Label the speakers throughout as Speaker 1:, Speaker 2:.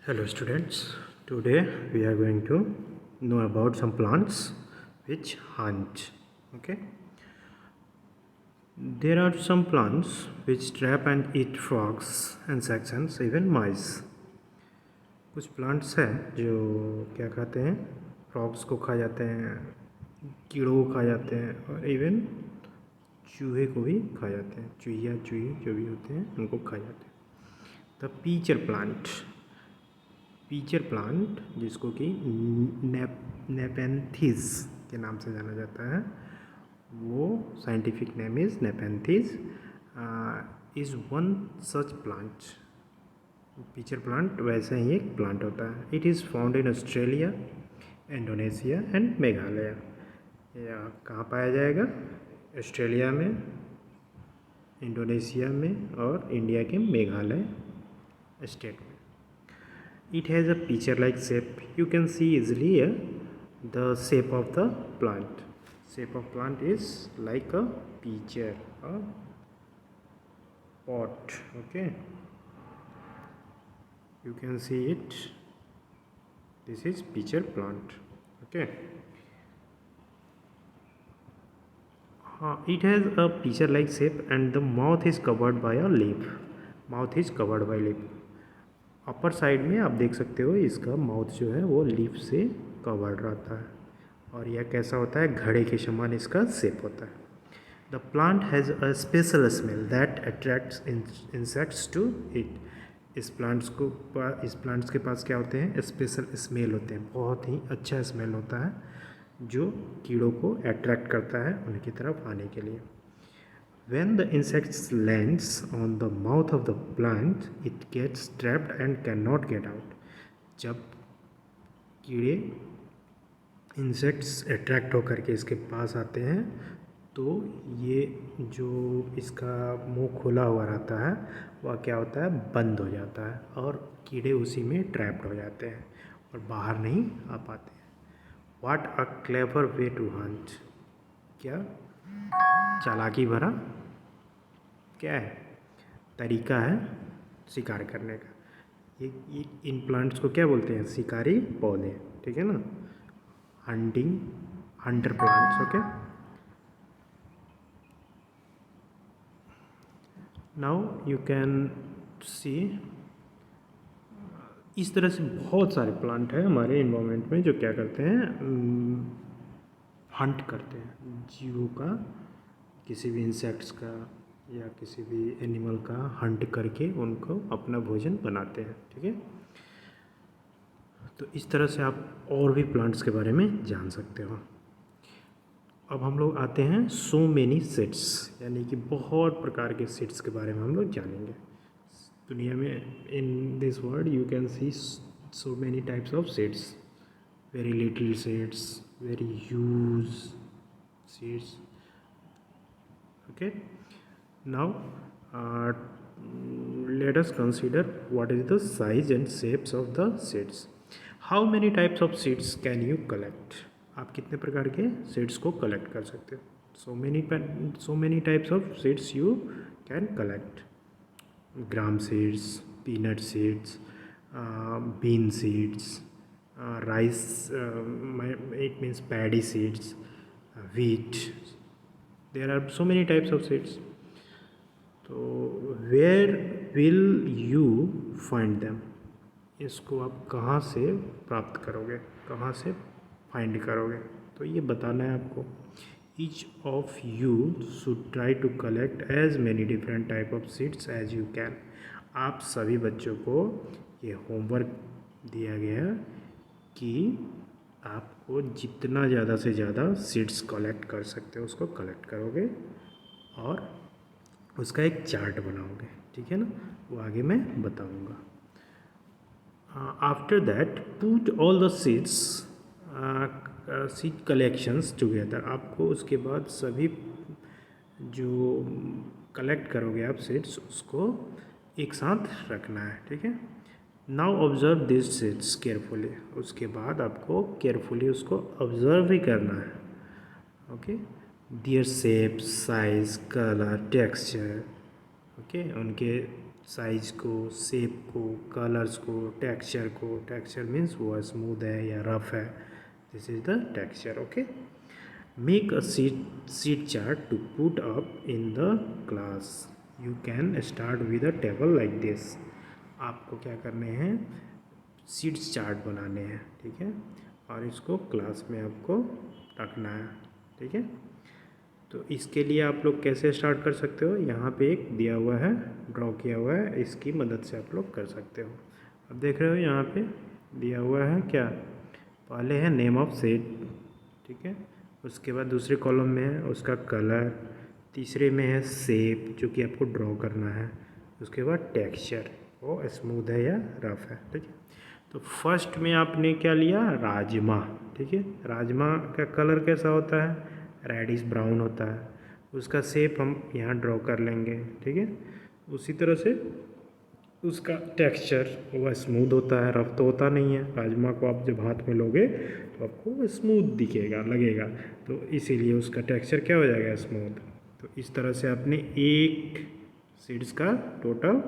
Speaker 1: Hello students, today we are going to know about some plants which hunt. Okay, there are some plants which trap and eat frogs, insects and even mice. कुछ plants हैं जो क्या खाते हैं, frogs को खा जाते हैं, कीड़ों को खा जाते हैं और इवन चूहे को भी खा जाते हैं। चूहिया चूही जो भी होते हैं उनको खा जाते हैं। द पीचर प्लांट जिसको कि नेपेंथिस के नाम से जाना जाता है, वो scientific name is Nepenthes, is one such plant. Pitcher plant वैसे ही एक प्लांट होता है। It is found in Australia, Indonesia and Meghalaya. या कहाँ पाया जाएगा? ऑस्ट्रेलिया में, इंडोनेशिया में और इंडिया के मेघालय स्टेट में। It has a peach-like shape. You can see easily the shape of the plant. Shape of plant is like a peach, a pot. Okay, you can see it. This is peach plant. Okay. It has a peach-like shape and the mouth is covered by a leaf. Mouth is covered by leaf. Upper side में आप देख सकते हो इसका mouth जो है वो leaf से कवर्ड रहता है और यह कैसा होता है, घड़े के समान इसका शेप होता है। The plant has a special smell that attracts insects to it. इस प्लांट्स के पास क्या होते हैं, स्पेशल स्मेल होते हैं, बहुत ही अच्छा स्मेल होता है जो कीड़ों को अट्रैक्ट करता है उनकी तरफ आने के लिए। When the insect lands on the mouth of the plant, it gets trapped and cannot get out. जब कीड़े इंसेक्ट्स अट्रैक्ट होकर के इसके पास आते हैं तो ये जो इसका मुंह खुला हुआ रहता है वह क्या होता है, बंद हो जाता है और कीड़े उसी में ट्रैप्ड हो जाते हैं और बाहर नहीं आ पाते हैं। What a clever way to hunt! क्या चालाकी भरा क्या है, तरीका है शिकार करने का। ये इन प्लांट्स को क्या बोलते हैं, शिकारी पौधे, ठीक है ना, Hunter plants. Okay, now you can see इस तरह से बहुत सारे प्लांट हैं हमारे इन्वायरमेंट में जो क्या करते हैं, हंट करते हैं जीवों का, किसी भी इंसेक्ट्स का या किसी भी एनिमल का हंट करके उनको अपना भोजन बनाते हैं। ठीक है, तो इस तरह से आप और भी प्लांट्स के बारे में जान सकते हो। अब हम लोग आते हैं सो मेनी सीड्स, यानी कि बहुत प्रकार के सीड्स के बारे में हम लोग जानेंगे। दुनिया में in this world you can see so many types of seeds, very little seeds, very huge seeds. Okay, now let us consider what is the size and shapes of the seeds. How many types of seeds can you collect? आप कितने प्रकार के seeds को collect कर सकते हो? So many types of seeds you can collect. Gram seeds, peanut seeds, bean seeds, rice, it means paddy seeds, wheat. There are so many types of seeds. तो where will you find them, इसको आप कहाँ से प्राप्त करोगे, कहाँ से find करोगे, तो ये बताना है आपको। Each of you should try to collect as many different type of seeds as you can. आप सभी बच्चों को ये होमवर्क दिया गया कि आपको जितना ज़्यादा से ज़्यादा सीड्स कलेक्ट कर सकते हो उसको कलेक्ट करोगे और उसका एक चार्ट बनाओगे, ठीक है ना, वो आगे मैं बताऊंगा। After that put all the seeds seed collections together. आपको उसके बाद सभी जो कलेक्ट करोगे आप सीड्स उसको एक साथ रखना है, ठीक है। Now observe this seeds carefully, उसके बाद आपको केयरफुली उसको ऑब्जर्व ही करना है। Okay, their shape, size, color, texture, okay, उनके साइज को, शेप को, कलर्स को, टेक्सचर मीन्स वो स्मूथ है या रफ है, this is the texture. Okay, make a seed chart to put up in the class. You can start with a table like this. आपको क्या करने हैं, सीट्स चार्ट बनाने हैं, ठीक है, और इसको क्लास में आपको रखना है, ठीक है। तो इसके लिए आप लोग कैसे स्टार्ट कर सकते हो, यहाँ पे एक दिया हुआ है, ड्रॉ किया हुआ है, इसकी मदद से आप लोग कर सकते हो। अब देख रहे हो यहाँ पे दिया हुआ है क्या, पहले है नेम ऑफ सेट, ठीक है, उसके बाद दूसरे कॉलम में है उसका कलर, तीसरे में है शेप जो कि आपको ड्रॉ करना है, उसके बाद टेक्सचर, वो स्मूथ है या रफ है, ठीक है। तो फर्स्ट में आपने क्या लिया, राजमा, ठीक है। राजमा का कलर कैसा होता है, रेडिश ब्राउन होता है, उसका शेप हम यहाँ ड्रॉ कर लेंगे, ठीक है। उसी तरह से उसका टेक्सचर वह स्मूथ होता है, रफ तो होता नहीं है। राजमा को आप जब हाथ में लोगे तो आपको स्मूथ दिखेगा, लगेगा, तो इसीलिए उसका टेक्सचर क्या हो जाएगा, स्मूथ। तो इस तरह से आपने एक सीड्स का टोटल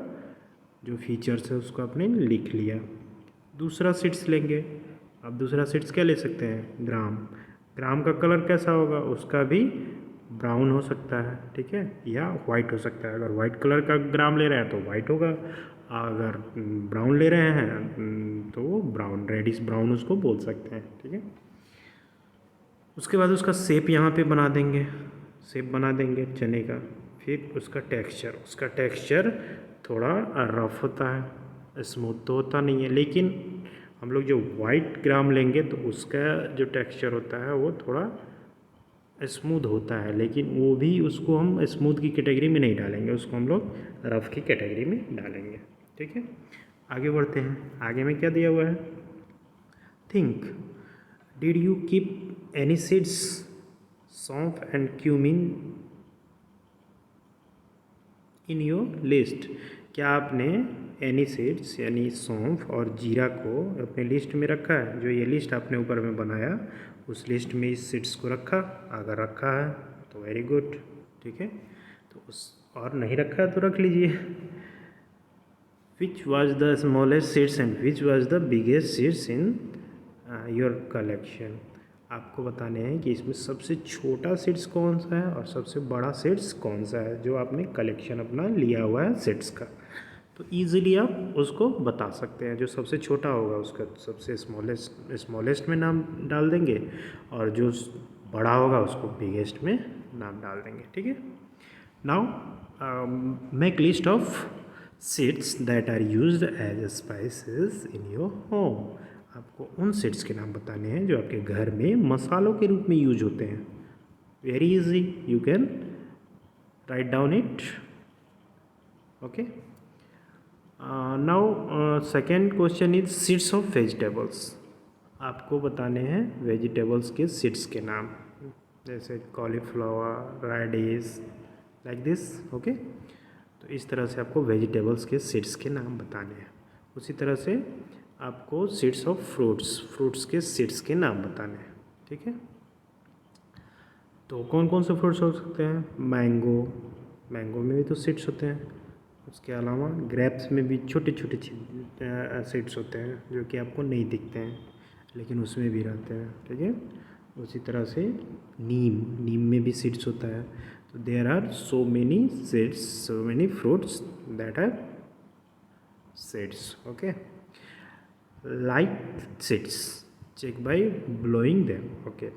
Speaker 1: जो फीचर्स है उसको आपने लिख लिया। दूसरा सीड्स लेंगे, अब दूसरा सीड्स क्या ले सकते हैं, ग्राम। ग्राम का कलर कैसा होगा, उसका भी ब्राउन हो सकता है, ठीक है, या वाइट हो सकता है। अगर वाइट कलर का ग्राम ले रहे हैं तो वाइट होगा, अगर ब्राउन ले रहे हैं तो वो ब्राउन, रेडिश ब्राउन उसको बोल सकते हैं, ठीक है। उसके बाद उसका शेप यहाँ पे बना देंगे, शेप बना देंगे चने का। फिर उसका टेक्सचर थोड़ा रफ होता है, स्मूथ तो होता नहीं है, लेकिन हम लोग जो वाइट ग्राम लेंगे तो उसका जो टेक्सचर होता है वो थोड़ा स्मूथ होता है, लेकिन वो भी उसको हम स्मूथ की कैटेगरी में नहीं डालेंगे, उसको हम लोग रफ़ की कैटेगरी में डालेंगे, ठीक है। आगे बढ़ते हैं, आगे में क्या दिया हुआ है, think, did you keep any seeds, saunf and cumin in your list. क्या आपने एनी सीड्स यानी सौंफ और जीरा को अपने लिस्ट में रखा है, जो ये लिस्ट आपने ऊपर में बनाया उस लिस्ट में इस सीड्स को रखा, अगर रखा है तो वेरी गुड, ठीक है, तो उस और नहीं रखा है तो रख लीजिए। Which was the smallest seeds and which was the biggest seeds in your collection. आपको बताने हैं कि इसमें सबसे छोटा सीड्स कौन सा है और सबसे बड़ा सीड्स कौन सा है जो आपने कलेक्शन अपना लिया हुआ है सीड्स का। तो ईज़िली आप उसको बता सकते हैं, जो सबसे छोटा होगा उसका सबसे स्मॉलेस्ट में नाम डाल देंगे, और जो बड़ा होगा उसको बिगेस्ट में नाम डाल देंगे, ठीक है। Now make list of seeds that are used as spices in your home. आपको उन सीड्स के नाम बताने हैं जो आपके घर में मसालों के रूप में यूज होते हैं। Very easy, you can write down it, okay. Now second question is seeds of vegetables. आपको बताने हैं वेजिटेबल्स के सीड्स के नाम, जैसे cauliflower, radish, like this, okay. तो इस तरह से आपको वेजिटेबल्स के सीड्स के नाम बताने हैं। उसी तरह से आपको सीड्स ऑफ फ्रूट्स के सीड्स के नाम बताने हैं, ठीक है। तो कौन कौन से फ्रूट्स हो सकते हैं, मैंगो में भी तो सीड्स होते हैं। उसके अलावा ग्रेप्स में भी छोटे छोटे सीड्स होते हैं जो कि आपको नहीं दिखते हैं, लेकिन उसमें भी रहते हैं, ठीक है। उसी तरह से नीम में भी सीड्स होता है। तो there are so many seeds, so many fruits that are seeds, okay. Light seeds check by blowing them, okay.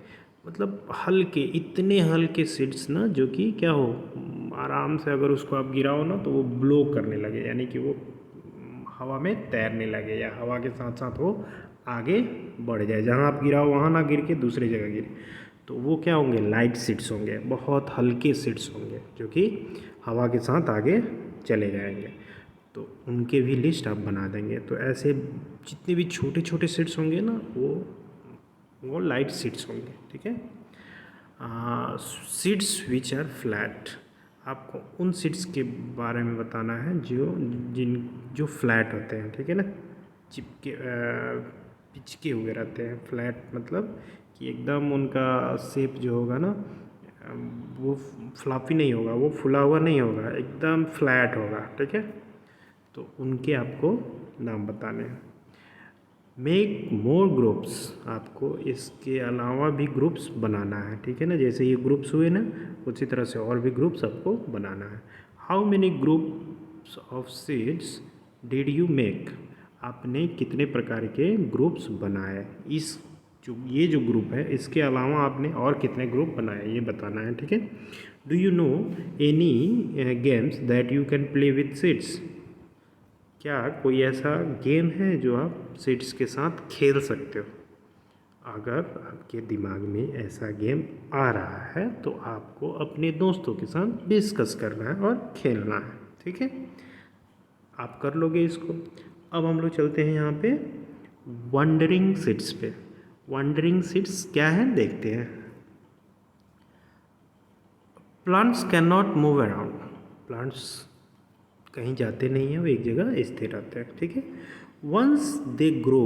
Speaker 1: मतलब हल्के, इतने हल्के सीड्स ना जो कि क्या हो, आराम से अगर उसको आप गिराओ ना तो वो ब्लो करने लगे, यानी कि वो हवा में तैरने लगे या हवा के साथ साथ वो आगे बढ़ जाए, जहाँ आप गिराओ वहाँ ना गिर के दूसरी जगह गिरे, तो वो क्या होंगे, लाइट सीड्स होंगे, बहुत हल्के सीड्स होंगे जो कि हवा के साथ आगे चले जाएंगे। तो उनके भी लिस्ट आप बना देंगे। तो ऐसे जितने भी छोटे छोटे सीड्स होंगे ना वो लाइट सीड्स होंगे, ठीक है। सीड्स विच आर फ्लैट, आपको उन सीड्स के बारे में बताना है जो फ्लैट होते हैं, ठीक है ना, पिचके हुए रहते हैं। फ्लैट मतलब कि एकदम उनका शेप जो होगा ना वो फ्लफी नहीं होगा, वो फुला हुआ नहीं होगा, एकदम फ्लैट होगा, ठीक है। तो उनके आपको नाम बताने हैं। मेक मोर ग्रुप्स, आपको इसके अलावा भी ग्रुप्स बनाना है, ठीक है ना। जैसे ये ग्रुप्स हुए ना, उसी तरह से और भी ग्रुप्स आपको बनाना है। How many groups of seeds did you make, आपने कितने प्रकार के ग्रुप्स बनाए। इस ये जो ग्रुप है इसके अलावा आपने और कितने ग्रुप बनाए ये बताना है, ठीक है। Do you no any games that you can play with seeds, क्या कोई ऐसा गेम है जो आप सीड्स के साथ खेल सकते हो। अगर आपके दिमाग में ऐसा गेम आ रहा है तो आपको अपने दोस्तों के साथ डिस्कस करना है और खेलना है, ठीक है। आप कर लोगे इसको। अब हम लोग चलते हैं यहाँ पे वंडरिंग सीड्स पे। वंडरिंग सीड्स क्या है देखते हैं। Plants can not move around, plants कहीं जाते नहीं हैं, वो एक जगह स्थिर रहते हैं, ठीक है। Once they grow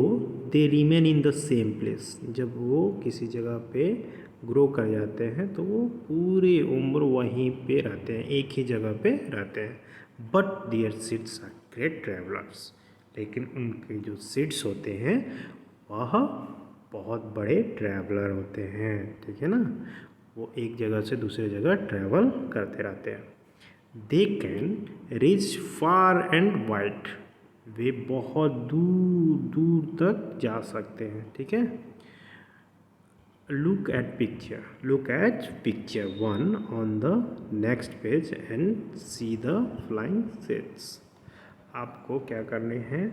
Speaker 1: they remain in the same place, जब वो किसी जगह पे ग्रो कर जाते हैं तो वो पूरी उम्र वहीं पे रहते हैं, एक ही जगह पे रहते हैं। But their seeds are great travellers, लेकिन उनके जो सीड्स होते हैं वह बहुत बड़े ट्रैवलर होते हैं, ठीक है ना। वो एक जगह से दूसरे जगह ट्रैवल करते रहते हैं। They can reach far and wide, वे बहुत दूर दूर तक जा सकते हैं, ठीक है। Look at picture 1 on the next page and see the flying seeds. आपको क्या करने हैं,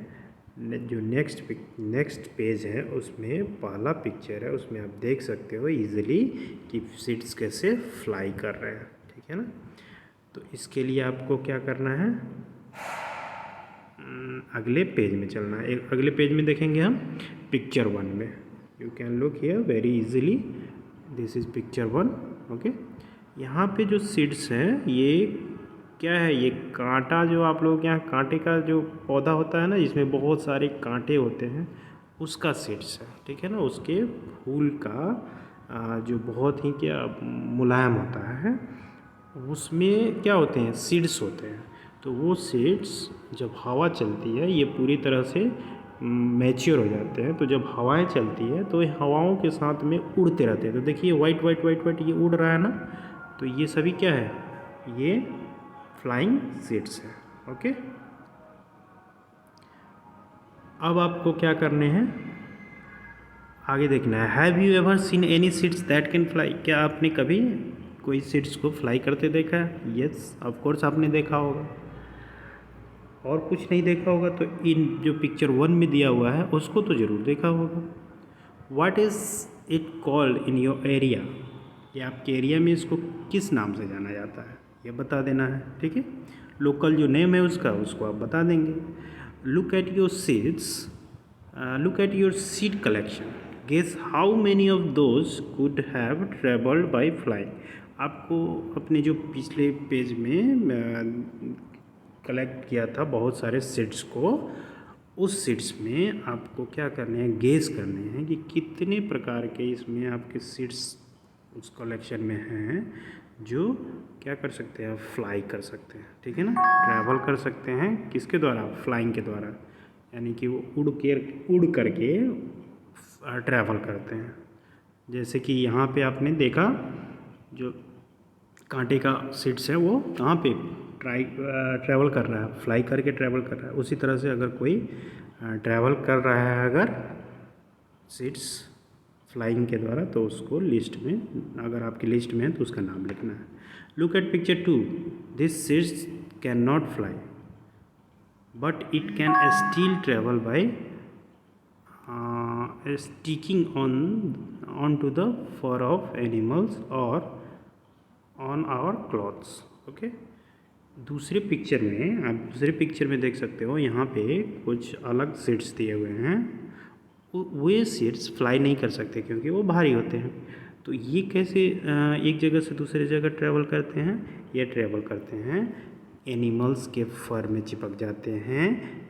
Speaker 1: जो नेक्स्ट पेज है उसमें पहला पिक्चर है, उसमें आप देख सकते हो इजीली कि सीड्स कैसे फ्लाई कर रहे हैं, ठीक है ना। तो इसके लिए आपको क्या करना है, अगले पेज में चलना है। अगले पेज में देखेंगे हम पिक्चर 1 में। You can look here very easily, this is picture 1, okay. यहाँ पे जो सीड्स हैं ये क्या है, ये कांटा, जो आप लोग यहाँ कांटे का जो पौधा होता है ना, जिसमें बहुत सारे कांटे होते हैं, उसका सीड्स है, ठीक है ना। उसके फूल का जो बहुत ही क्या मुलायम होता है, उसमें क्या होते हैं, सीड्स होते हैं। तो वो सीड्स जब हवा चलती है ये पूरी तरह से मैच्योर हो जाते हैं। तो जब हवाएं चलती है तो ये हवाओं के साथ में उड़ते रहते हैं। तो देखिए वाइट वाइट वाइट वाइट ये उड़ रहा है ना, तो ये सभी क्या है, ये फ्लाइंग सीड्स है, ओके। अब आपको क्या करने हैं, आगे देखना है। Have you ever seen any seeds that can fly, क्या आपने कभी कोई सीड्स को फ्लाई करते देखा है। यस ऑफ कोर्स आपने देखा होगा, और कुछ नहीं देखा होगा तो इन जो पिक्चर 1 में दिया हुआ है उसको तो ज़रूर देखा होगा। What is it called in your area, ये आपके एरिया में इसको किस नाम से जाना जाता है ये बता देना है, ठीक है। लोकल जो नेम है उसका, उसको आप बता देंगे। Look at your seeds, look at your seed collection, guess how many of those could have travelled by flying. आपको अपने जो पिछले पेज में कलेक्ट किया था बहुत सारे सीड्स को, उस सीड्स में आपको क्या करने हैं, गेस करने हैं कि कितने प्रकार के इसमें आपके सीड्स उस कलेक्शन में हैं जो क्या कर सकते हैं, फ्लाई कर सकते हैं, ठीक है ना। ट्रैवल कर सकते हैं किसके द्वारा, फ्लाइंग के द्वारा, यानी कि वो उड़ करके ट्रैवल करते हैं। जैसे कि यहाँ पे आपने देखा जो कांटे का सीड्स है वो कहाँ पे ट्रैवल कर रहा है, फ्लाई करके ट्रैवल कर रहा है। उसी तरह से अगर कोई ट्रैवल कर रहा है अगर सीड्स फ्लाइंग के द्वारा, तो उसको लिस्ट में, अगर आपकी लिस्ट में है तो उसका नाम लिखना है। Look at picture 2, this seeds can not fly but it can still travel by sticking on to the fur of animals और ऑन आवर क्लॉथ्स, ओके। दूसरे पिक्चर में, आप दूसरे पिक्चर में देख सकते हो, यहाँ पे कुछ अलग सीड्स दिए हुए हैं। वे सीड्स फ्लाई नहीं कर सकते क्योंकि वो भारी होते हैं। तो ये कैसे एक जगह से दूसरी जगह ट्रैवल करते हैं, ये ट्रैवल करते हैं एनिमल्स के फर में चिपक जाते हैं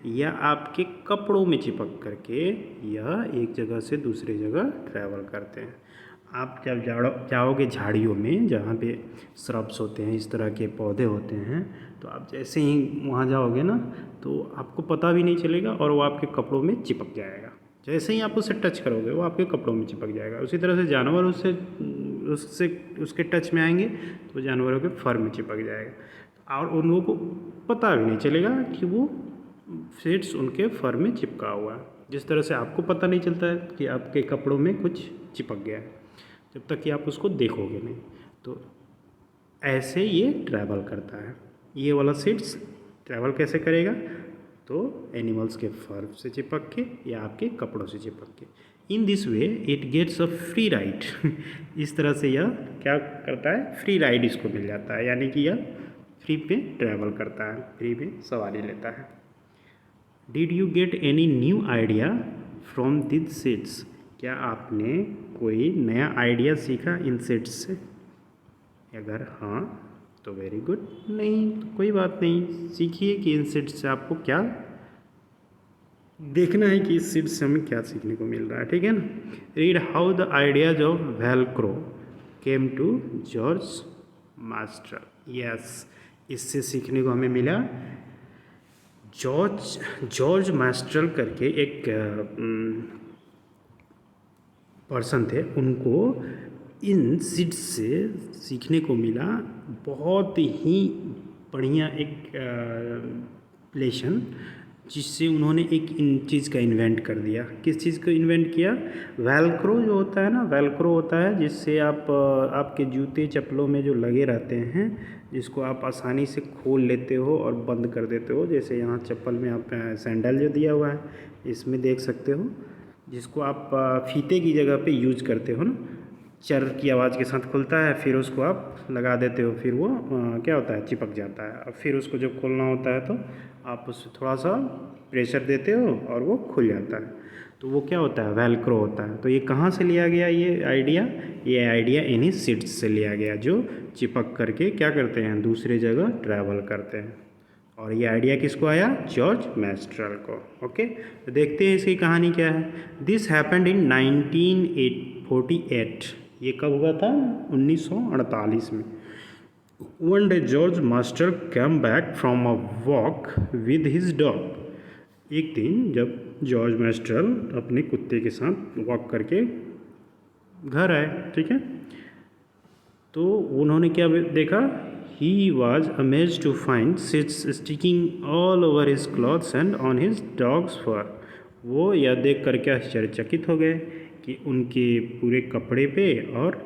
Speaker 1: या आपके कपड़ों में चिपक करके यह एक जगह से दूसरी जगह ट्रैवल करते हैं। आप जब जाओगे झाड़ियों में जहाँ पे श्रब्स होते हैं, इस तरह के पौधे होते हैं, तो आप जैसे ही वहाँ जाओगे ना तो आपको पता भी नहीं चलेगा और वो आपके कपड़ों में चिपक जाएगा। जैसे ही आप उसे टच करोगे वो आपके कपड़ों में चिपक जाएगा। उसी तरह से जानवर उससे उसके टच में आएंगे तो जानवरों के फर में चिपक जाएगा और उन लोगों को पता भी नहीं चलेगा कि वो सीड्स उनके फर में चिपका हुआ है। जिस तरह से आपको पता नहीं चलता है कि आपके कपड़ों में कुछ चिपक गया है जब तक कि आप उसको देखोगे नहीं। तो ऐसे ये ट्रैवल करता है। ये वाला सीड्स ट्रैवल कैसे करेगा? तो एनिमल्स के फर से चिपक के या आपके कपड़ों से चिपक के। In this way it gets a free ride. इस तरह से यह क्या करता है? फ्री राइड इसको मिल जाता है, यानी कि यह फ्री पे ट्रैवल करता है, फ्री पे सवारी लेता है। Did you get any new idea from this seeds? क्या आपने कोई नया आइडिया सीखा इन सीड्स से? अगर हाँ तो वेरी गुड, नहीं तो कोई बात नहीं। सीखिए कि इन सीड्स से आपको क्या देखना है कि इस सीड्स से हमें क्या सीखने को मिल रहा है, ठीक है ना। Read how the ideas of Velcro came to George Mestral. Yes, इससे सीखने को हमें मिला जॉर्ज मास्ट्रल करके एक पर्सन थे, उनको इन सीड्स से सीखने को मिला बहुत ही बढ़िया एक लेसन, जिससे उन्होंने एक इन चीज़ का इन्वेंट कर दिया। किस चीज़ को इन्वेंट किया? वेलक्रो जो होता है ना, वेलक्रो होता है जिससे आप आपके जूते चप्पलों में जो लगे रहते हैं, जिसको आप आसानी से खोल लेते हो और बंद कर देते हो। जैसे यहाँ चप्पल में आप सैंडल जो दिया हुआ है इसमें देख सकते हो, जिसको आप फीते की जगह पे यूज करते हो ना, चर की आवाज़ के साथ खुलता है, फिर उसको आप लगा देते हो, फिर वो क्या होता है? चिपक जाता है। और फिर उसको जब खोलना होता है तो आप उससे थोड़ा सा प्रेशर देते हो और वो खुल जाता है। तो वो क्या होता है? वेलक्रो होता है। तो ये कहाँ से लिया गया ये आइडिया? ये आइडिया इन्हीं सीड्स से लिया गया जो चिपक करके क्या करते हैं? दूसरे जगह ट्रैवल करते हैं। और ये आइडिया किसको आया? जॉर्ज मैस्ट्रल को। ओके, तो देखते हैं इसकी कहानी क्या है। This happened in 1948। ये कब हुआ था? 1948 में। One day George master came back from a walk with his dog. एक दिन जब जॉर्ज मास्टर अपने कुत्ते के साथ वॉक करके घर आए, ठीक है, तो उन्होंने क्या देखा? He was amazed to find seeds sticking all over his clothes and on his dog's fur. वो यह देख कर के आश्चर्यचकित हो गए कि उनके पूरे कपड़े पे और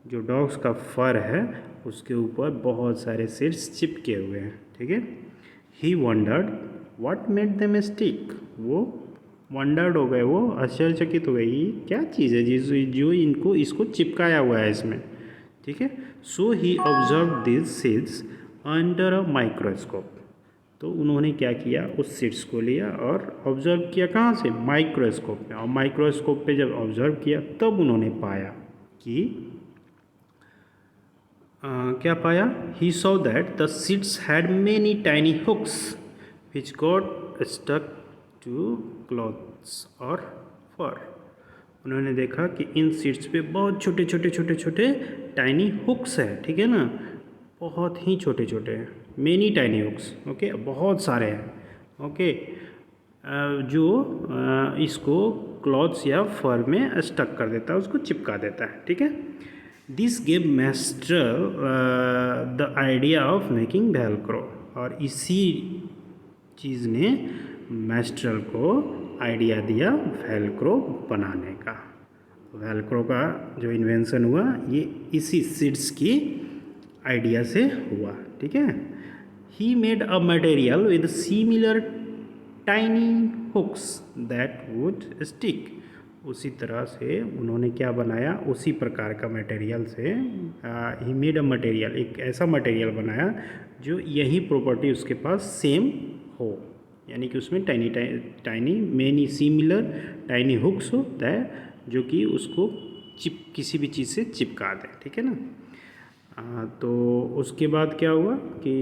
Speaker 1: जो डॉग्स का फर है उसके ऊपर बहुत सारे सीड्स चिपके हुए हैं, ठीक है। He wondered what made them stick. वो वंडर्ड हो गए, वो आश्चर्यचकित हो गए, ये क्या चीज़ है जो इनको इसको चिपकाया हुआ है इसमें, ठीक है। So he observe this seeds under a microscope. तो उन्होंने क्या किया? उस सीड्स को लिया और ऑब्जर्व किया। कहाँ से? माइक्रोस्कोप में। और माइक्रोस्कोप पे जब ऑब्जर्व किया तब उन्होंने पाया कि क्या पाया? He saw that the seeds had many tiny hooks which got stuck to clothes और फर। उन्होंने देखा कि इन सीड्स पे बहुत छोटे छोटे छोटे छोटे टाइनी हुक्स है, ठीक है ना, बहुत ही छोटे छोटे हैं, मेनी टाइनी हुक्स, ओके, बहुत सारे हैं, ओके, जो इसको क्लॉथ्स या फर में स्टक कर देता है, उसको चिपका देता है, ठीक है। This gave master the idea of making Velcro. और इसी चीज़ ने मास्टर को आइडिया दिया वेलक्रो बनाने का। वेलक्रो का जो इन्वेंशन हुआ ये इसी सीड्स की आइडिया से हुआ, ठीक है। He made a material with similar tiny hooks that would stick. उसी तरह से उन्होंने क्या बनाया? उसी प्रकार का मटेरियल से ही मेड अ मटेरियल, एक ऐसा मटेरियल बनाया जो यही प्रॉपर्टी उसके पास सेम हो, यानी कि उसमें tiny many similar tiny hooks होता है जो कि उसको किसी भी चीज़ से चिपका दे, ठीक है ना। तो उसके बाद क्या हुआ कि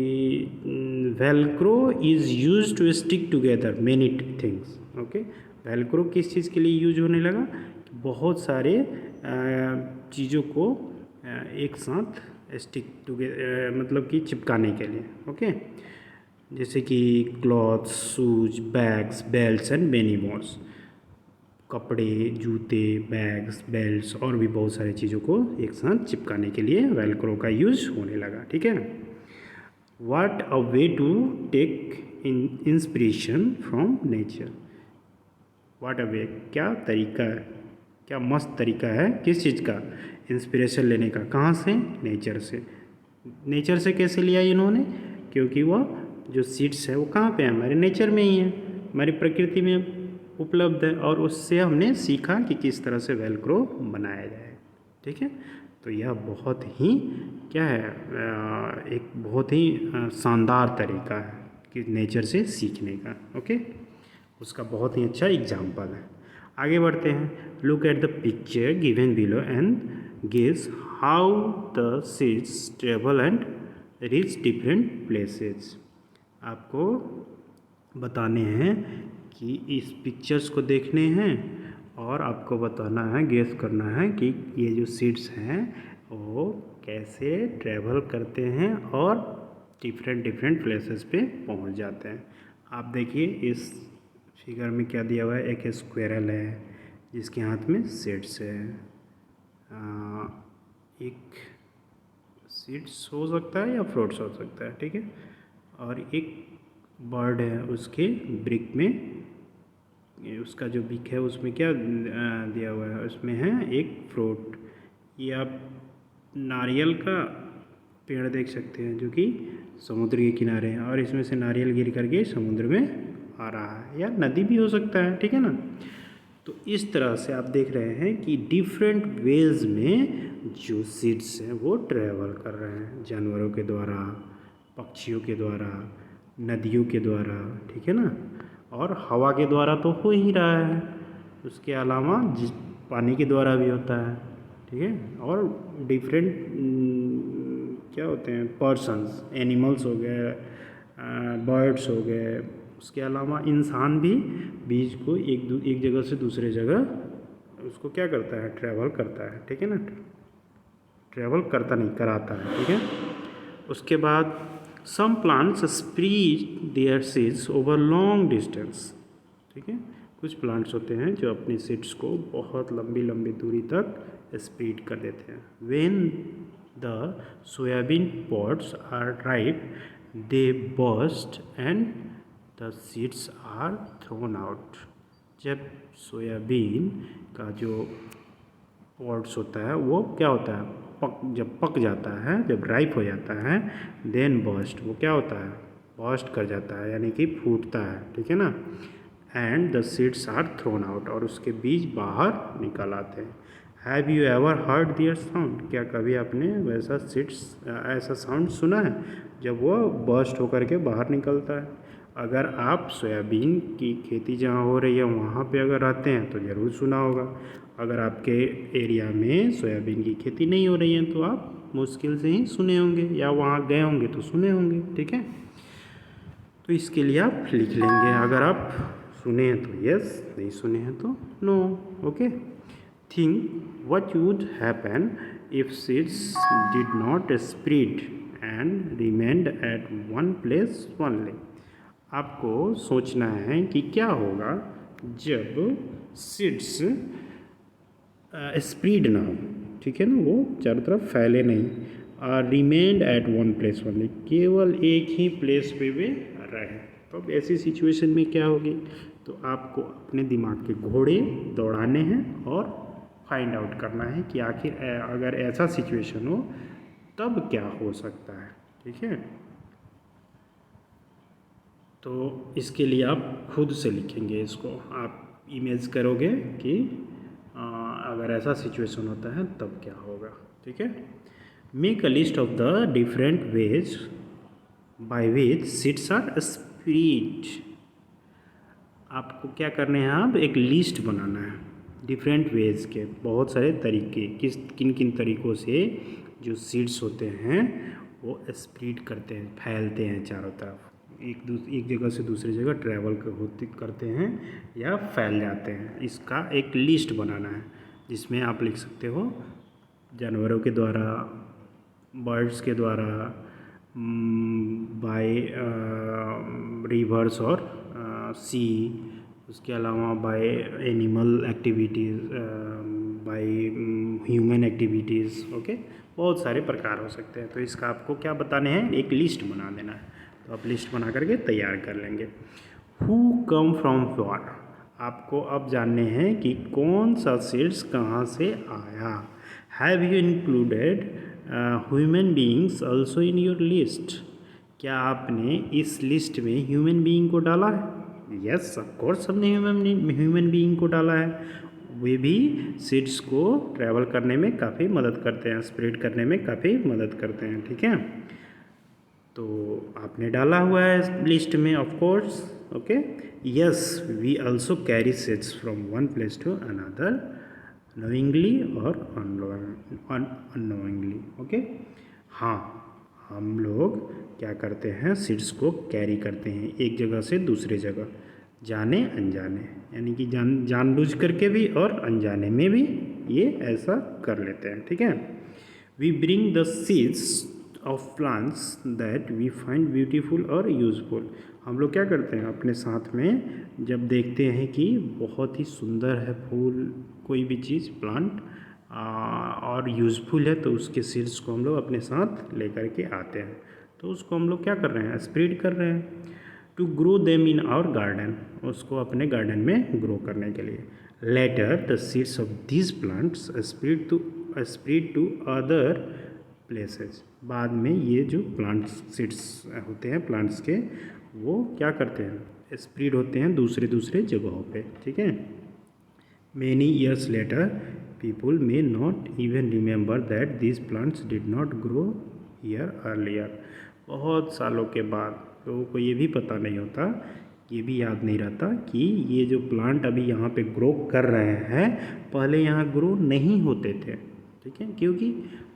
Speaker 1: Velcro is use to stick together many things, okay. Velcro किस चीज़ के लिए यूज होने लगा? बहुत सारे चीज़ों को एक साथ स्टिक टुगेदर मतलब कि चिपकाने के लिए। ओके, जैसे कि clothes, shoes, bags, belts and many mores. कपड़े, जूते, बैग्स, बेल्ट्स और भी बहुत सारी चीज़ों को एक साथ चिपकाने के लिए वेलक्रो का यूज होने लगा। ठीक है। What a way to take inspiration from nature. What a way, क्या तरीका है, क्या मस्त तरीका है किस चीज़ का इंस्पिरेशन लेने का, कहाँ से, नेचर से। नेचर से कैसे लिया इन्होंने, क्योंकि वह जो सीड्स है वो कहाँ पे है, हमारे नेचर में ही है, हमारी प्रकृति में उपलब्ध है, और उससे हमने सीखा कि किस तरह से वेलक्रो बनाया जाए। ठीक है, तो यह बहुत ही क्या है, एक बहुत ही शानदार तरीका है कि नेचर से सीखने का। ओके, उसका बहुत ही अच्छा एग्जाम्पल है। आगे बढ़ते हैं। Look at the picture given below and guess how the seeds travel and reach different places. आपको बताने हैं कि इस पिक्चर्स को देखने हैं और आपको बताना है, गेस करना है कि ये जो सीड्स हैं वो कैसे ट्रैवल करते हैं और डिफरेंट डिफरेंट प्लेसेस पे पहुंच जाते हैं। आप देखिए इस फिगर में क्या दिया हुआ है, एक स्क्वायरल है जिसके हाथ में सीड्स है। एक सीड्स हो सकता है या फ्रूट्स हो सकता है। ठीक है, और एक बर्ड है, उसके ब्रिक में उसका जो बिक है उसमें क्या दिया हुआ है, उसमें है एक फ्रूट। ये आप नारियल का पेड़ देख सकते हैं जो कि समुद्र के किनारे है, और इसमें से नारियल गिर करके समुद्र में आ रहा है, या नदी भी हो सकता है। ठीक है ना, तो इस तरह से आप देख रहे हैं कि डिफरेंट वेज में जो सीड्स हैं वो ट्रैवल कर रहे हैं, जानवरों के द्वारा, पक्षियों के द्वारा, नदियों के द्वारा। ठीक है ना, और हवा के द्वारा तो हो ही रहा है, उसके अलावा पानी के द्वारा भी होता है। ठीक है, और डिफरेंट क्या होते हैं, पर्सन्स, एनिमल्स हो गए, बर्ड्स हो गए, उसके अलावा इंसान भी बीज को एक जगह से दूसरे जगह उसको क्या करता है, ट्रैवल करता है। ठीक है ना, ट्रैवल करता नहीं, कराता है। ठीक है, उसके बाद some plants spread their seeds over long distance. ठीक है, कुछ प्लांट्स होते हैं जो अपने सीड्स को बहुत लंबी लंबी दूरी तक स्प्रेड कर देते हैं। When the soybean pods are ripe they burst and the seeds are thrown out. जब सोयाबीन का जो पॉड्स होता है वो क्या होता है, जब पक जाता है, जब राइप हो जाता है, देन बर्स्ट, वो क्या होता है, बर्स्ट कर जाता है, यानी कि फूटता है। ठीक है ना, and the seeds are thrown out, और उसके बीज बाहर निकल आते हैं। Have you ever heard their sound, क्या कभी आपने वैसा सीड्स ऐसा साउंड सुना है जब वो बर्स्ट होकर के बाहर निकलता है। अगर आप सोयाबीन की खेती जहाँ हो रही है वहाँ पे अगर आते हैं तो ज़रूर सुना होगा। अगर आपके एरिया में सोयाबीन की खेती नहीं हो रही है तो आप मुश्किल से ही सुने होंगे, या वहाँ गए होंगे तो सुने होंगे। ठीक है, तो इसके लिए आप लिख लेंगे, अगर आप सुने हैं तो यस, नहीं सुने हैं तो no. Okay, think what would happen if seeds did not spread and remained at one place only. आपको सोचना है कि क्या होगा जब सीड्स स्प्रेड ना हो। ठीक है ना, वो चारों तरफ फैले नहीं, remained at one place only, केवल एक ही प्लेस पे वे रहे। तो अब ऐसी सिचुएशन में क्या होगी, तो आपको अपने दिमाग के घोड़े दौड़ाने हैं और फाइंड आउट करना है कि आखिर अगर ऐसा सिचुएशन हो तब क्या हो सकता है। ठीक है, तो इसके लिए आप खुद से लिखेंगे, इसको आप इमेज करोगे कि अगर ऐसा सिचुएशन होता है तब क्या होगा। ठीक है, make a list of the different ways by which seeds are spread. आपको क्या करने हैं, आप एक लिस्ट बनाना है डिफरेंट वेज के, बहुत सारे तरीके, किन किन तरीक़ों से जो सीड्स होते हैं वो स्प्रेड करते हैं, फैलते हैं चारों तरफ, एक जगह से दूसरी जगह ट्रैवल करते हैं या फैल जाते हैं। इसका एक लिस्ट बनाना है जिसमें आप लिख सकते हो जानवरों के द्वारा, बर्ड्स के द्वारा, बाय रिवर्स और सी, उसके अलावा by animal activities, by human activities. Okay, बहुत सारे प्रकार हो सकते हैं। तो इसका आपको क्या बताने हैं, एक लिस्ट बना देना है। तो आप लिस्ट बना करके तैयार कर लेंगे। हु कम फ्रॉम व्हाट, आपको अब जानने हैं कि कौन सा सीड्स कहाँ से आया। Have you included human beings also in your list, क्या आपने इस लिस्ट में ह्यूमन बीइंग को डाला है? यस ऑफ कोर्स, हमने ह्यूमन बीइंग को डाला है। वे भी सीड्स को ट्रैवल करने में काफ़ी मदद करते हैं, स्प्रेड करने में काफ़ी मदद करते हैं। ठीक है, तो आपने डाला हुआ है लिस्ट में of course. Okay, yes we also carry seeds from one place to another knowingly और अननोइंगली। ओके, हाँ, हम लोग क्या करते हैं, सीड्स को कैरी करते हैं एक जगह से दूसरे जगह, जाने अनजाने, यानी कि जानबूझ करके भी और अनजाने में भी ये ऐसा कर लेते हैं। ठीक है, we bring the seeds of plants that we find beautiful और यूजफुल। हम लोग क्या करते हैं, अपने साथ में जब देखते हैं कि बहुत ही सुंदर है फूल, कोई भी चीज़, प्लांट और यूज़फुल है, तो उसके सीड्स को हम लोग अपने साथ लेकर के आते हैं। तो उसको हम लोग क्या कर रहे हैं, स्प्रेड कर रहे हैं। To grow them in our garden, उसको अपने गार्डन में ग्रो करने के लिए। Later the seeds of this plants spread to other places, बाद में ये जो प्लांट्स सीड्स होते हैं प्लांट्स के, वो क्या करते हैं, स्प्रेड होते हैं दूसरे जगहों पे। ठीक है, many years later people may not even remember that this plants did not grow here earlier. बहुत सालों के बाद लोगों को ये भी पता नहीं होता, ये भी याद नहीं रहता कि ये जो प्लांट अभी यहाँ पे ग्रो कर रहे हैं, पहले यहाँ ग्रो नहीं होते थे। ठीक है, क्योंकि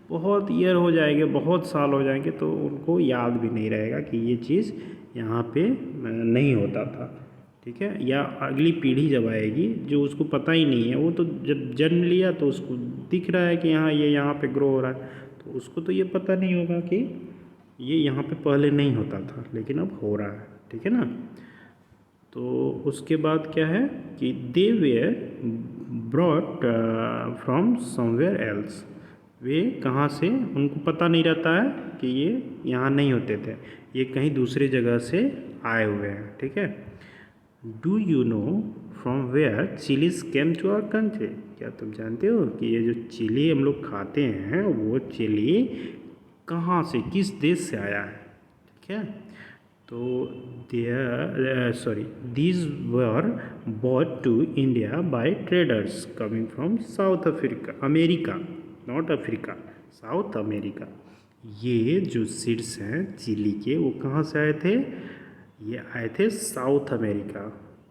Speaker 1: बहुत ईयर हो जाएंगे, बहुत साल हो जाएंगे, तो उनको याद भी नहीं रहेगा कि ये चीज़ यहाँ पे नहीं होता था। ठीक है, या अगली पीढ़ी जब आएगी जो उसको पता ही नहीं है, वो तो जब जन्म लिया तो उसको दिख रहा है कि हाँ ये यहाँ पे ग्रो हो रहा है, तो उसको तो ये पता नहीं होगा कि ये यहाँ पे पहले नहीं होता था लेकिन अब हो रहा है। ठीक है ना, तो उसके बाद क्या है कि they were brought from somewhere else, वे कहाँ से, उनको पता नहीं रहता है कि ये यहाँ नहीं होते थे, ये कहीं दूसरी जगह से आए हुए हैं। ठीक है, do you know from where chillies came to our country, क्या तुम जानते हो कि ये जो चिली हम लोग खाते हैं, वो चिली कहाँ से, किस देश से आया है? ठीक है, तो these were bought to India by traders coming from South America, not Africa, South America. ये जो सीड्स हैं चिली के, वो कहाँ से आए थे, ये आए थे साउथ अमेरिका।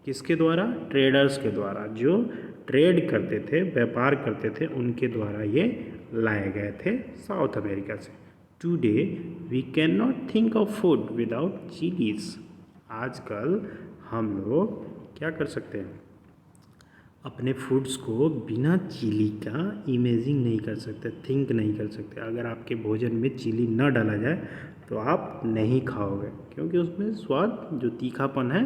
Speaker 1: किसके द्वारा, ट्रेडर्स के द्वारा, जो ट्रेड करते थे, व्यापार करते थे, उनके द्वारा ये लाए गए थे साउथ अमेरिका से। Today we can not think of food without chillies, आजकल हम लोग क्या कर सकते हैं, अपने फूड्स को बिना चिली का इमेजिन नहीं कर सकते, थिंक नहीं कर सकते। अगर आपके भोजन में चिली न डाला जाए तो आप नहीं खाओगे, क्योंकि उसमें स्वाद, जो तीखापन है,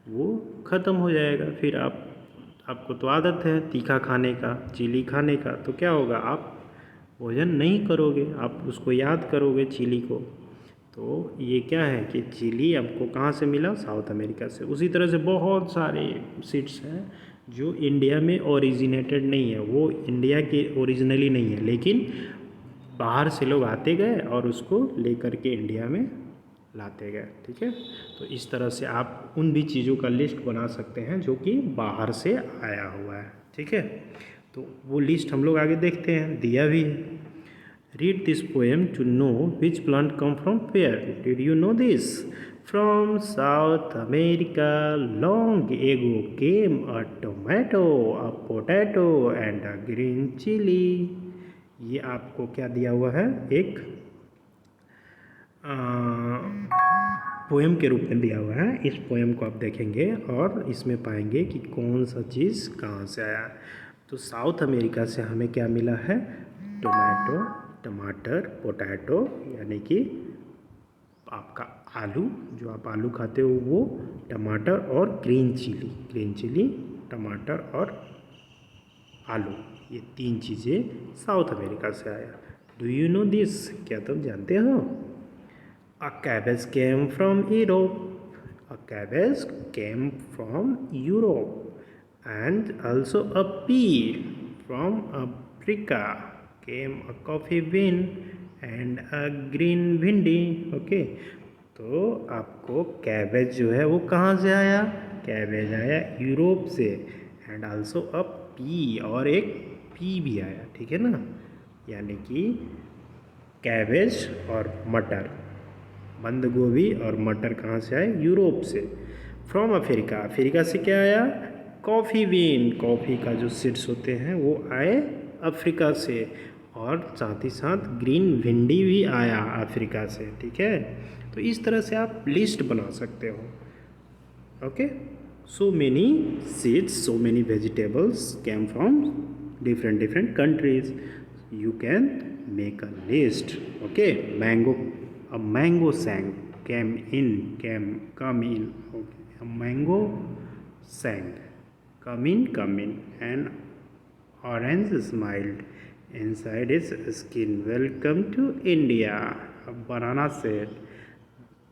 Speaker 1: वो ख़त्म हो जाएगा। फिर आपको तो आदत है तीखा खाने का, चिली खाने का, तो क्या होगा, आप भोजन नहीं करोगे, आप उसको याद करोगे चिली को। तो ये क्या है कि चिली आपको कहाँ से मिला, साउथ अमेरिका से। उसी तरह से बहुत सारे सीड्स हैं जो इंडिया में ओरिजिनेटेड नहीं है, वो इंडिया के ओरिजिनली नहीं है, लेकिन बाहर से लोग आते गए और उसको लेकर के इंडिया में लाते गए। ठीक है, तो इस तरह से आप उन भी चीज़ों का लिस्ट बना सकते हैं जो कि बाहर से आया हुआ है। ठीक है, तो वो लिस्ट हम लोग आगे देखते हैं, दिया भी है। Read this poem to know which plant come from where, did you know this, from South America long ago came a tomato, a potato and a green chilli. ये आपको क्या दिया हुआ है, एक पोएम के रूप में दिया हुआ है। इस पोएम को आप देखेंगे और इसमें पाएंगे कि कौन सा चीज़ कहाँ से आया। तो साउथ अमेरिका से हमें क्या मिला है, टोमेटो, टमाटर, पोटैटो यानी कि आपका आलू, जो आप आलू खाते हो वो, टमाटर और ग्रीन चिली, टमाटर और आलू, ये 3 चीज़ें साउथ अमेरिका से आया। Do you know this? क्या तुम जानते हो? A cabbage came from Europe. A cabbage came from Europe, and also a pea from Africa came a coffee bean and a green भिंडी। ओके, तो आपको कैबेज जो है वो कहाँ से आया? कैबेज आया यूरोप से, एंड आल्सो अ पी, और एक पी भी आया, ठीक है ना। यानी कि कैबेज और मटर, बंद गोभी और मटर कहाँ से आए? यूरोप से। फ्रॉम अफ्रीका, अफ्रीका से क्या आया? कॉफ़ी बीन, कॉफ़ी का जो सीड्स होते हैं वो आए अफ्रीका से, और साथ ही साथ ग्रीन भिंडी भी आया अफ्रीका से, ठीक है। तो इस तरह से आप लिस्ट बना सकते हो। Okay, so many seeds, so many vegetables came from different countries, you can make a list. Okay, a mango sang come in, okay, a mango sang come in, and orange smiled inside its skin, welcome to India. A banana said,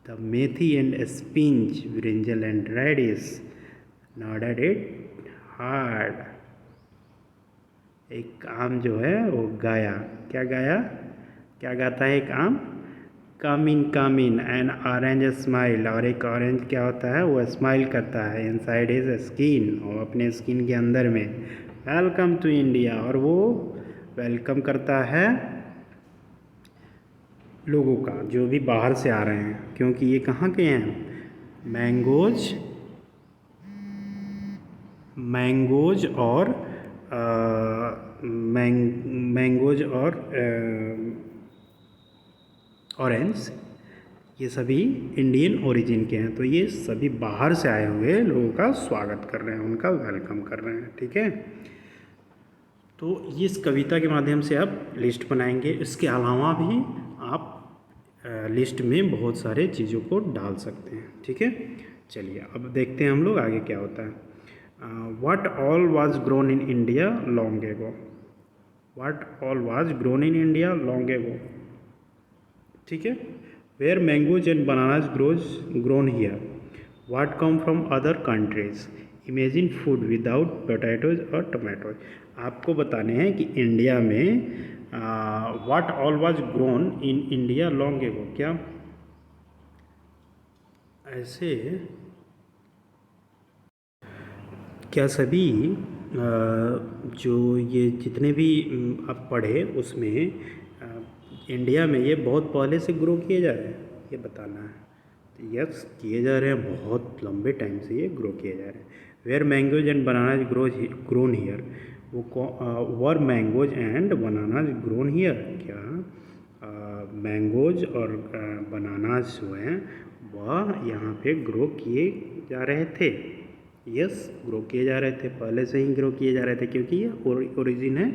Speaker 1: the methi and spinach, brinjal and radish nodded it hard. एक आम जो है वो गाया, क्या गाया? क्या गाता है एक आम? कम इन एंड ऑरेंज स्माइल, और एक ऑरेंज क्या होता है? वो स्माइल करता है इनसाइड हिज स्किन, और अपने स्किन के अंदर में, वेलकम टू इंडिया, और वो वेलकम करता है लोगों का जो भी बाहर से आ रहे हैं, क्योंकि ये कहाँ के हैं? मैंगोज और मैंगोज और ऑरेंज, ये सभी इंडियन ओरिजिन के हैं। तो ये सभी बाहर से आए हुए लोगों का स्वागत कर रहे हैं, उनका वेलकम कर रहे हैं, ठीक है। तो इस कविता के माध्यम से आप लिस्ट बनाएंगे। इसके अलावा भी आप लिस्ट में बहुत सारे चीज़ों को डाल सकते हैं, ठीक है। चलिए अब देखते हैं हम लोग आगे क्या होता है। What all was grown in India long ago? What all was grown in India long ago? ठीक है। Where mangoes and bananas grown here? What come from other countries? Imagine food without potatoes or tomatoes. आपको बताने हैं कि India में what all was grown in India long ago, क्या ऐसे क्या सभी जो ये जितने भी आप पढ़े उसमें इंडिया में ये बहुत पहले से ग्रो किए जा रहे हैं, ये बताना है। तो यस, किए जा रहे हैं, बहुत लंबे टाइम से ये ग्रो किए जा रहे हैं। Were mangoes and bananas grown here, वो were mangoes and bananas grown here, क्या मैंगोज और बनानाज जो हैं वह यहाँ पे ग्रो किए जा रहे थे। यस, ग्रो किए जा रहे थे, पहले से ही ग्रो किए जा रहे थे, क्योंकि ये ओरिजिन है।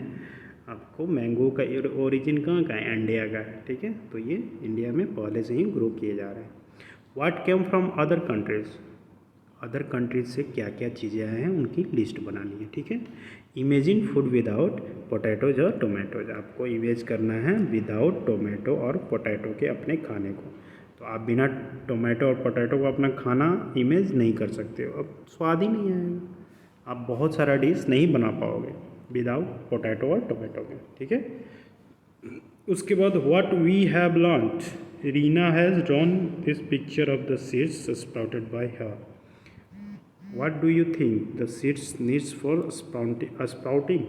Speaker 1: आपको मैंगो का ओरिजिन कहाँ का है? इंडिया का है, ठीक है। तो ये इंडिया में पहले से ही ग्रो किए जा रहे हैं। What came from other countries, other countries से क्या क्या चीज़ें आए हैं उनकी लिस्ट बनानी है, ठीक है। इमेजिन फूड विदाउट पोटैटोज और टोमेटोज, आपको इमेज करना है विदाउट टोमेटो और पोटैटो के अपने खाने को। तो आप बिना टोमेटो और पोटैटो को अपना खाना इमेज नहीं कर सकते हो, अब स्वाद ही नहीं आएगा, आप बहुत सारा डिश नहीं बना पाओगे विदाउट पोटैटो और टोमेटो के, ठीक है। उसके बाद what we have learned, Reena has drawn this picture of the seeds sprouted by her. What do you think the seeds needs for sprouting,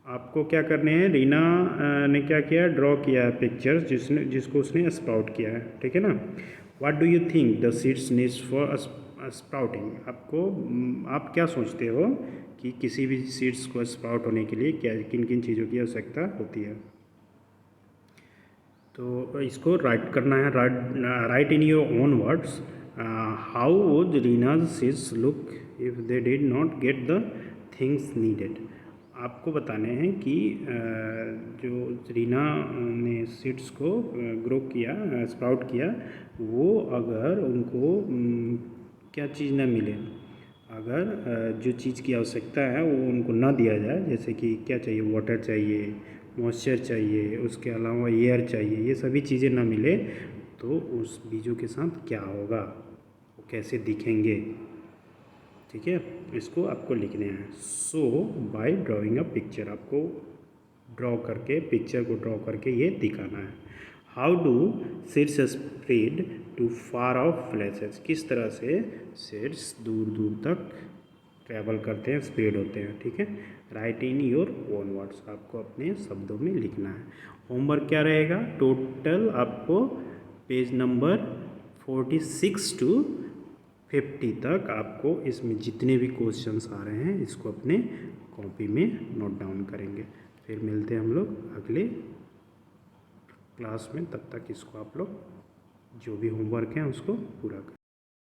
Speaker 1: आपको क्या करने हैं? रीना ने क्या किया? ड्रॉ किया है पिक्चर्स जिसको उसने स्प्राउट किया है, ठीक है ना। What do you think the seeds needs for sprouting, आप क्या सोचते हो कि किसी भी सीड्स को स्प्राउट होने के लिए क्या किन किन चीज़ों की आवश्यकता होती है? तो इसको राइट करना है, write in your own words, how would Reena's seeds look if they did not get the things needed. आपको बताने हैं कि जो रीना ने सीड्स को ग्रो किया, स्प्राउट किया, वो अगर उनको क्या चीज़ ना मिले, अगर जो चीज़ की आवश्यकता है वो उनको ना दिया जाए, जैसे कि क्या चाहिए, वाटर चाहिए, मॉइस्चर चाहिए, उसके अलावा एयर चाहिए, ये सभी चीज़ें ना मिले तो उस बीजों के साथ क्या होगा, वो कैसे दिखेंगे। ठीक है, इसको आपको लिखने हैं। So by drawing a picture, आपको ड्रॉ करके, पिक्चर को ड्रॉ करके ये दिखाना है। How do seeds spread to far off places, किस तरह से सीड्स दूर दूर तक ट्रैवल करते हैं, स्प्रेड होते हैं। ठीक है, write in your own words, आपको अपने शब्दों में लिखना है। होमवर्क क्या रहेगा, टोटल आपको पेज नंबर 46 टू 50 तक आपको इसमें जितने भी क्वेश्चंस आ रहे हैं इसको अपने कॉपी में नोट डाउन करेंगे। फिर मिलते हैं हम लोग अगले क्लास में, तब तक इसको आप लोग जो भी होमवर्क है उसको पूरा करें।